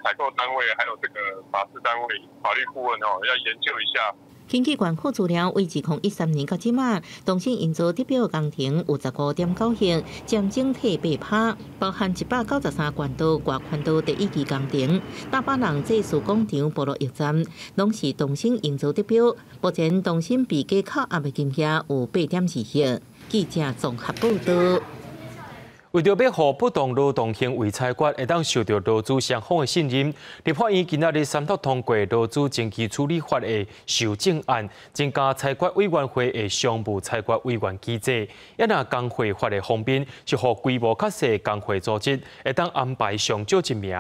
采购单位，还有这个法制单位、法律顾问要研究一下。根据管区资料，为2013年到即马，东兴营造得标工程有15.9项，占整体8%，包含193管道、外环道第1期工程，大把人这次广场部落驛站，拢是东兴营造得标。目前东兴被假扣押的金额有8.2亿。记者综合报道。为着要互不当劳动行为裁决会当受到劳资双方的信任，立法院今仔日三读通过劳资争议处理法的修正案，增加裁决委员会的商务裁决委员机制。也若工会法的方面，是互规模较细工会组织会当安排上少一名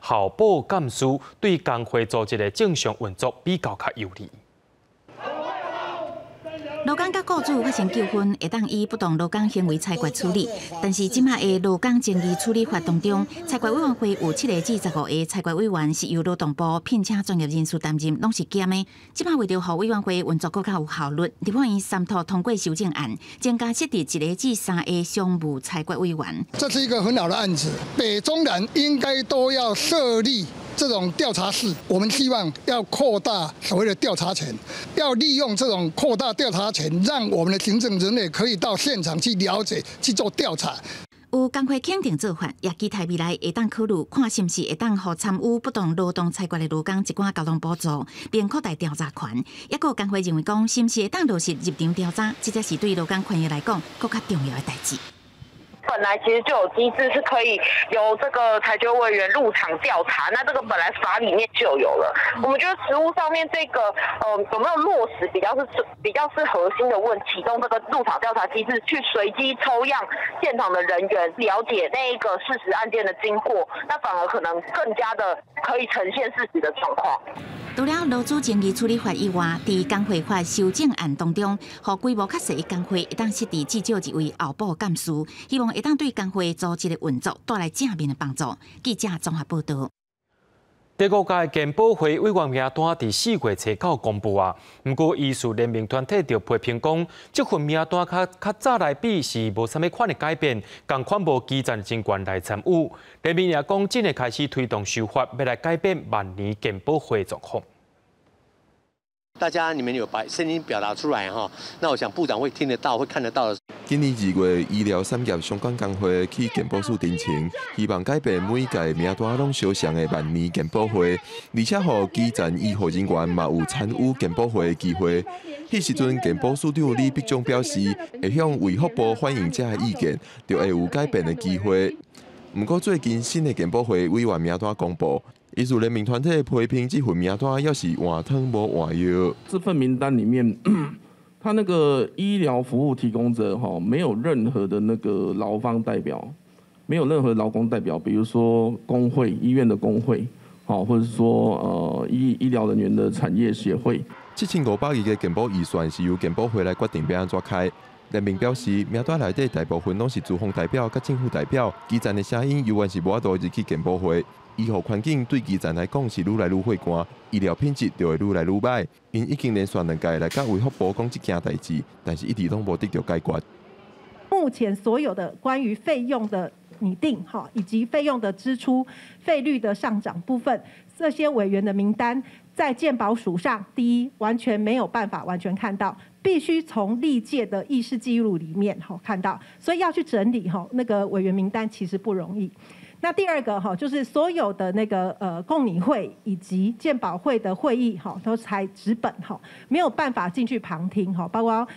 校保干事，对工会组织的正常运作比较较有利。劳工甲雇主发生纠纷，会当以不当劳工行为裁决处理。但是即马的劳工争议处理法当中，裁决委员会有7个至15个裁决委员是由劳动部聘请专业人士担任，拢是兼的。即马为着互委员会运作更较有效率，立法院三读通过修正案，增加设置1个至3个商务裁决委员。这是一个很好的案子，北中南应该都要设立这种调查室。我们希望要扩大所谓的调查权，要利用这种扩大调查权，让我们的行政人员可以到现场去了解、去做调查。有工会肯定做法，也期待未来会当考虑看是毋是会当互参与不当劳动裁决的劳工一寡交通补助，并扩大调查权。也有工会认为讲，是毋是会当落实入场调查，这才是对劳工权益来讲更较重要的代志。本来其实就有机制是可以由这个裁决委员入场调查，那这个本来法里面就有了。我们觉得实务上面这个有没有落实比较是核心的问题，启动这个入场调查机制，去随机抽样现场的人员，了解那一个事实案件的经过，那反而可能更加的可以呈现事实的状况。除了劳资争议处理法以外，伫工会法修正案当中，互规模较细的工会会当设置至少1位后补干事，希望会当对工会组织的运作带来正面的帮助。记者综合报道。第5届健保会委员名单伫4月9公布啊，不过医术联名团体就批评讲，这份名单较早来比是无啥物款的改变，共款无基层人员来参与。联名也讲，真的开始推动修法，要来改变万年健保会状况。大家你们有把声音表达出来哈，那我想部长会听得到，会看得到的。今年2月，医疗产业相关工会去健保署申请，希望改变每届名单拢相像的万年健保会，而且互基层医护人员嘛有参与健保会的机会。迄时阵，健保署长李必忠表示，会向卫福部反映这个意见，就会有改变的机会。不过最近新的健保会委员名单公布。医术联名团体批评这份名单要是换汤无换药。这份名单里面，他那个医疗服务提供者没有任何的那个劳方代表，没有任何劳工代表，比如说工会、医院的工会，或者说医疗人员的产业协会。7500亿的健保预算是由健保会来决定要安怎开。联名表示，名单内底大部分拢是资方代表甲政府代表，基层的声音永远是无法度入去健保会。医护环境对基层来讲是愈来愈血汗，医疗品质就会愈来愈歹。因已经连续2届来甲卫福部讲这件代志，但是一直拢无得到解决。目前所有的关于费用的拟定，以及费用的支出、费率的上涨部分，这些委员的名单在健保署上，第一完全没有办法完全看到，必须从历届的议事记录里面看到，所以要去整理那个委员名单其实不容易。那第二个就是所有的那个共拟会以及健保会的会议都采纸本没有办法进去旁听包括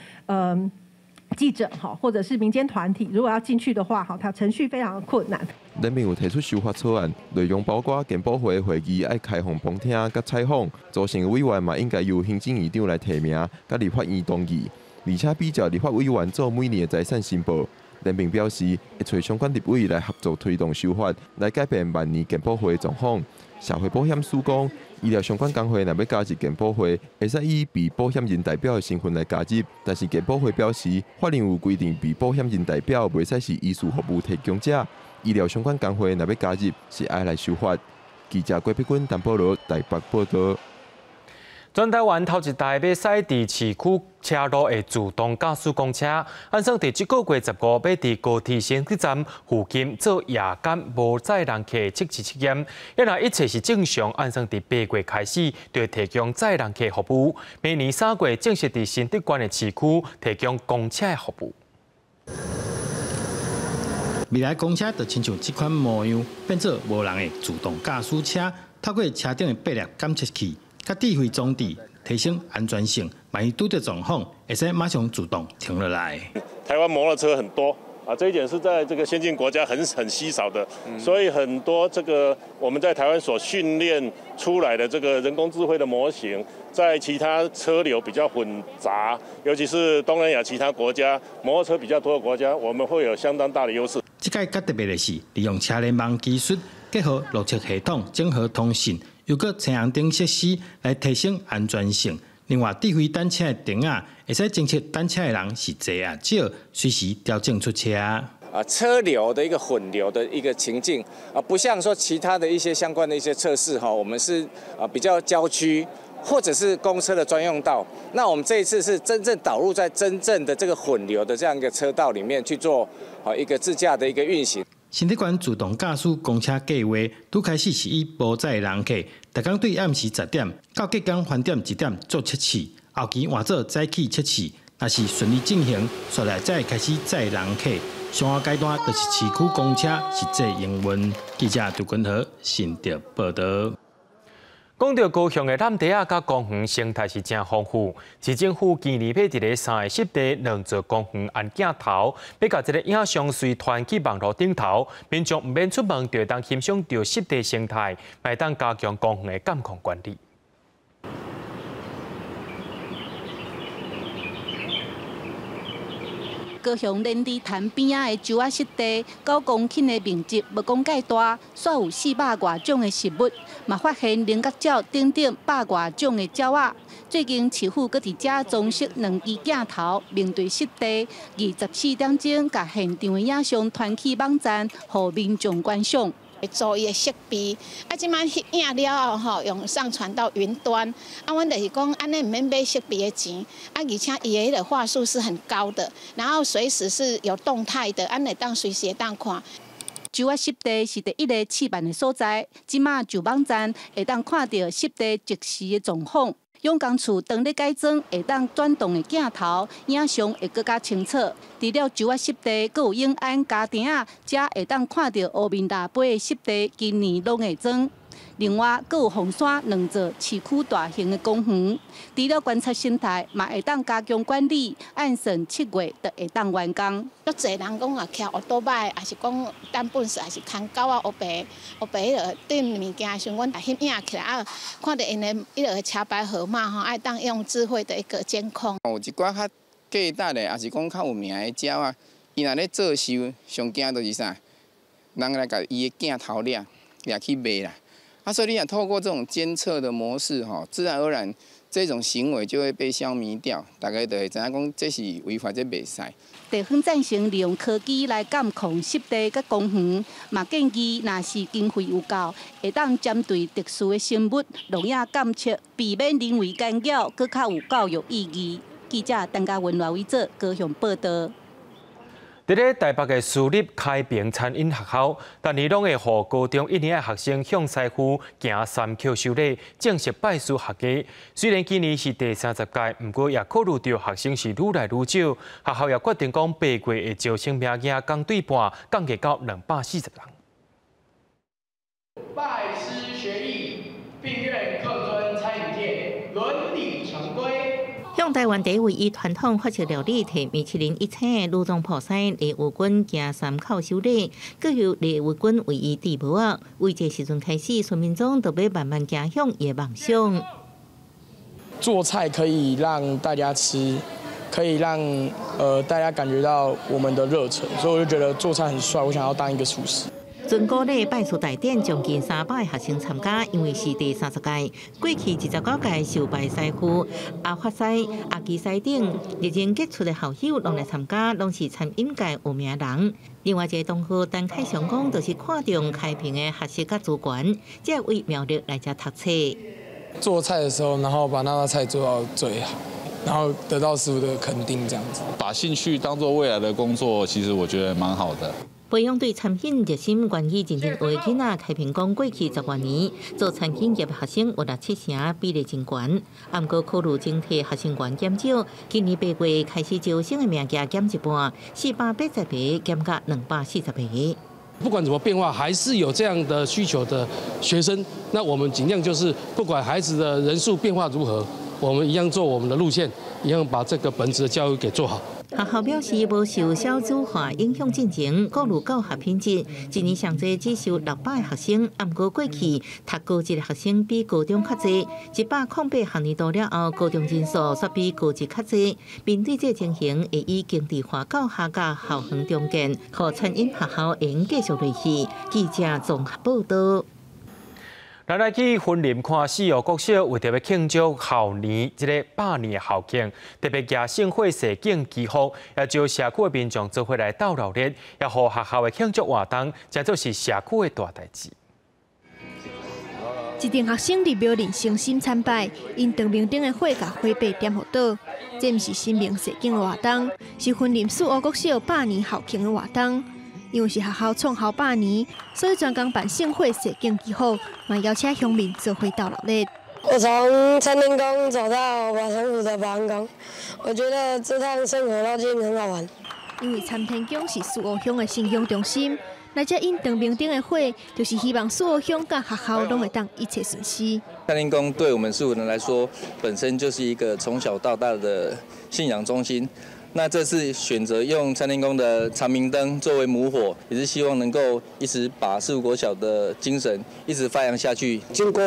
记者或者是民间团体，如果要进去的话它程序非常的困难。联名有提出修法草案，内容包括健保会会议要开放旁听甲采访，组成的委员嘛应该由行政院长来提名，甲立法院同意，而且比照立法委员做每年的财产申报。联名表示，会找相关立委来合作推动修法，来改变万年健保会的状况。社会保险署讲，医疗相关工会若要加入健保会，会使以被保险人代表的身份来加入。但是健保会表示，法令有规定，被保险人代表袂使是医事服务提供者。医疗相关工会若要加入，是爱来修法。记者郭碧君、陈保罗台北报道。全台湾头一台要驶伫市区车路的自动驾驶公车，按算伫这个月15要伫高铁升级站附近做夜间无载人客测试测验。一若一切是正常，按算伫8月开始就会提供载人客服务。明年3月正式伫新德县的市区提供公车的服务。未来公车就亲像这款模样，变做无人的自动驾驶车，透过车顶的迫力感测器。甲智慧装置提升安全性，万一拄到状况，会使马上自动停落来。台湾摩托车很多啊，这一点是在这个先进国家很稀少的，所以很多这个我们在台湾所训练出来的这个人工智慧的模型，在其他车流比较混杂，尤其是东南亚其他国家摩托车比较多的国家，我们会有相当大的优势。这届较特别的是，利用车联网技术结合路测系统整合通讯。又搁车行顶设施来提升安全性。另外，智慧单车的灯啊，会使侦测单车的人是多啊少，随时调整出车。车流的一个混流的一个情境不像说其他的一些相关的一些测试我们是比较郊区或者是公车的专用道。那我们这一次是真正导入在真正的这个混流的这样一个车道里面去做一个自驾的一个运行。新德县自动驾驶公车计划拄开始是以无载人客，逐工对暗时10点到隔工返点1点做测试，后期换做早起测试。若是顺利进行，续来才会开始载人客。上下阶段就是市区公车实际营运。记者杜君和新德报道。讲到高雄的蓝地啊，甲公园生态是真丰富。市政府今年要伫个3个湿地2座公园安镜头，要甲这个影像随传去网络顶头，民众唔免出门就当欣赏到湿地生态，来当加强公园的监控管理。高雄莲池潭边仔的洲仔湿地，9公顷的面积无讲介大，煞有400多种的食物，嘛发现菱角鸟等等100多种的鸟仔。最近市府搁伫遮装饰2支镜头，面对湿地，24点钟，甲现场的影像传去网站，互民众观赏。会做伊的设备，即摆翕影了后用上传到云端。阮就是讲，安尼唔免买设备的钱，而且伊的话术是很高的，然后随时是有动态的，安尼当随时当看。洲仔湿地是第一个试办的所在，即马就网站会当看到湿地即时的状况。永工处当咧改装，会当转动的镜头，影像会更加清楚。除了洲仔湿地，阁有永安家庭啊，遮会当看到乌面大杯的湿地，今年拢会装。另外，阁有凤山2座市区大型的公园，除了观察生态，嘛会当加强管理。按算7月就会当完工。足侪人讲骑奥多摆，还是讲等本事，还是牵狗啊、乌白迄落对物件时，阮翕影起来看到因的迄落车牌号码爱当用智慧的一个监控。有一寡较价值的，还是讲较有名的鸟啊，伊若咧做秀，上惊就是啥，人来甲伊的镜头掠去卖啦。所以你想透过这种监测的模式，自然而然这种行为就会被消弭掉，大家就会知影讲这是违法，这袂使。地方赞成利用科技来监控湿地甲公园，嘛建议若是经费有够，会当针对特殊的生物农业监测，避免人为干扰，搁较有教育意义。记者陈嘉文来为做高雄报道。伫咧台北的私立开平餐饮学校，但年拢会互高中1年的学生向西区行3Q 修理，正式拜师学艺。虽然今年是第30届，不过也考虑到学生是愈来愈少，学校也决定讲8月的招生名额降对半，降低到240人。拜师学艺，并愿恪遵餐饮界伦理成规。向台湾第一位以传统法式料理提米其林1星的鲁宗菩萨李武军行3口修理，佮由李武军为伊地保啊。为这时阵开始，村民众都要慢慢走向伊的梦想。做菜可以让大家吃，可以让大家感觉到我们的热忱，所以我就觉得做菜很帅，我想要当一个厨师。全国的拜师大典将近300学生参加，因为是第30届。过去29届受拜赛区、阿法赛、阿基赛等历经杰出的校友拢来参加，拢是餐饮界有名人。另外一个同学陈凯翔讲，就是看重开平的学习甲资源，才为苗栗来遮读册。做菜的时候，然后把那道菜做到最好，然后得到师傅的肯定，这样子。把兴趣当作未来的工作，其实我觉得蛮好的。培养对餐饮热心、愿意认真学的囡仔，开平讲过去10多年，做餐饮业的学生有60%成，比例真悬。不过考虑整体学生源减少，今年8月开始招生的名额减一半，480个减到240个。不管怎么变化，还是有这样的需求的学生。那我们尽量就是不管孩子的人数变化如何，我们一样做我们的路线，一样把这个本质的教育给做好。学校表示，无受少子化影响进程，顾虑教学品质。今年上侪只收600个学生，不过过去读高职的学生比高中较侪，108学年度了后，高中人数煞比高职较侪。面对这情形，会以经济化教学甲校园重建，和餐饮学校应继续落去。记者综合报道。咱来去云林看四湖国小，为着要庆祝校年这个100年的校庆，特别举盛会设景祈福，也招社区的民众做伙来斗热闹，也和学校的庆祝活动，这就是社区的大代志。一群学生入庙林诚心参拜，因长明灯的火甲火把点互倒，这毋是新明设景的活动，是云林四湖国小100年校庆的活动。因为是学校创校100年，所以专工办盛会设景祈福，嘛邀请乡民做伙斗热闹。我从参天宫走到马城府的保安宫，我觉得这趟生活绕境很好玩。因为参天宫是四湖乡的信仰中心，来这因长明灯的火，就是希望四湖乡甲学校拢会当一切顺遂。参天宫对我们四湖人来说，本身就是一个从小到大的信仰中心。那这次选择用参天宫的长明灯作为母火，也是希望能够一直把四湖国小的精神一直发扬下去。经过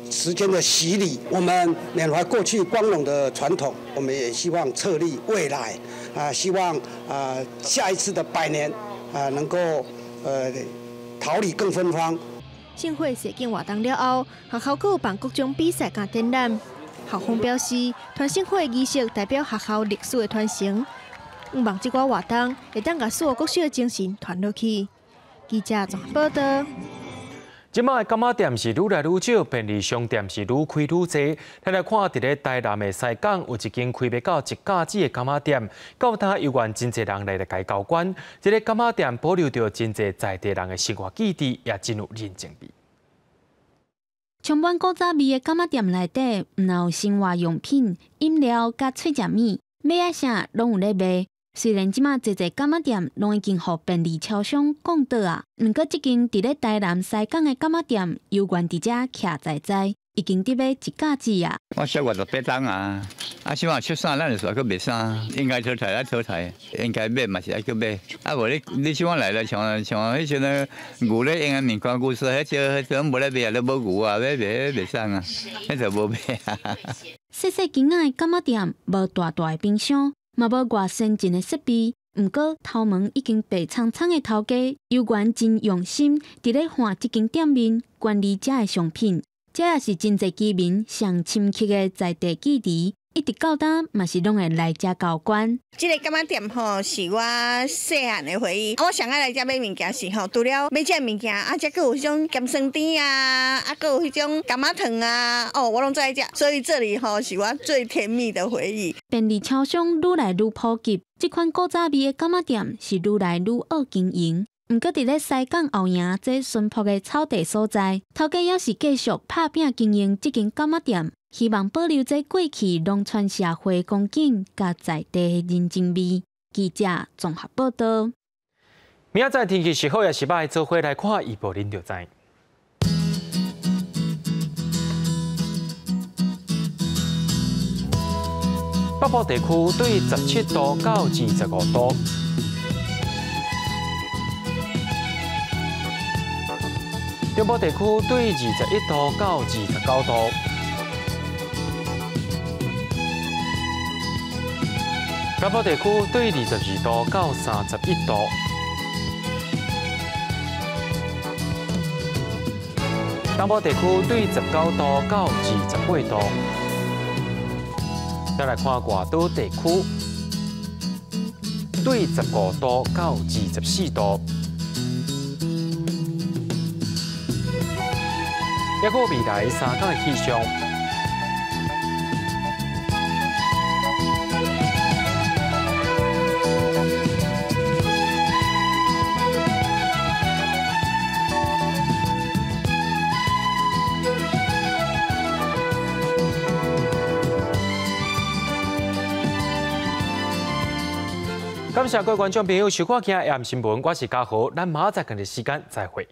时间的洗礼，我们缅怀过去光荣的传统，我们也希望策立未来，希望下一次的100年能够桃李更芬芳。盛会设景活动了后，学校还有办各种比赛甲展览。校方表示，传承会仪式代表学校历史的传承，希望这个活动会当把四湖国小的精神传落去。记者综合报道。即摆的柑仔店是愈来愈少，便利商店是愈开愈多。咱来看，伫咧台南的西港有一间开卖到1架子的柑仔店，到呾有缘真侪人来甲伊交关。这个柑仔店保留着真侪在地人的生活记忆，也真有人情味。充满古早味的柑仔店内底，毋但有生活用品、饮料甲脆食物，要爱啥拢有咧卖。虽然即马侪柑仔店拢已经互便利超商讲倒啊，毋过即间伫咧台南西港的柑仔店，有缘伫遮徛在，已经得要1架子啊。我小月就8档啊，希望出衫，咱就说去卖衫，应该淘汰淘汰，应该买嘛是爱去买。无你希望来了，像迄阵呢牛咧用面光故事，迄种无咧卖啊，都无牛啊，要卖衫啊，迄就无卖啊。细细间仔的柑仔店，无大的冰箱，嘛无偌先进的设备。毋过头毛已经白苍苍的头家，有缘真用心，伫咧换即间店面管理遮的商品。这也是真侪居民上深刻的在地记忆。一直到当嘛是拢会来遮交关。这个柑仔店吼是我细汉的回忆。我上爱来遮买物件是吼，除了买这物件，啊，遮佫有迄种咸酸甜啊，啊，佫有迄种柑仔糖啊，哦，我拢最爱食。所以这里吼是我最甜蜜的回忆。便利超商愈来愈普及，这款古早味的柑仔店是愈来愈好经营。毋过伫咧西港后营这淳朴的草地所在，头家也是继续拍拼经营这间柑仔店。希望保留在过去农村社会光景，甲在地的人情味。记者综合报道。明仔载天气是好也是歹，做伙来看预报，恁就知。北部地区对17度到25度，中部地区对21度到29度。南部地区对22度到31度，东部地区对19度到28度。再来看外岛地区，对15度到24度。抑个未来3天的气象。感谢各位观众朋友收看今日AM新闻，我是嘉豪，咱明仔载同一时间再会。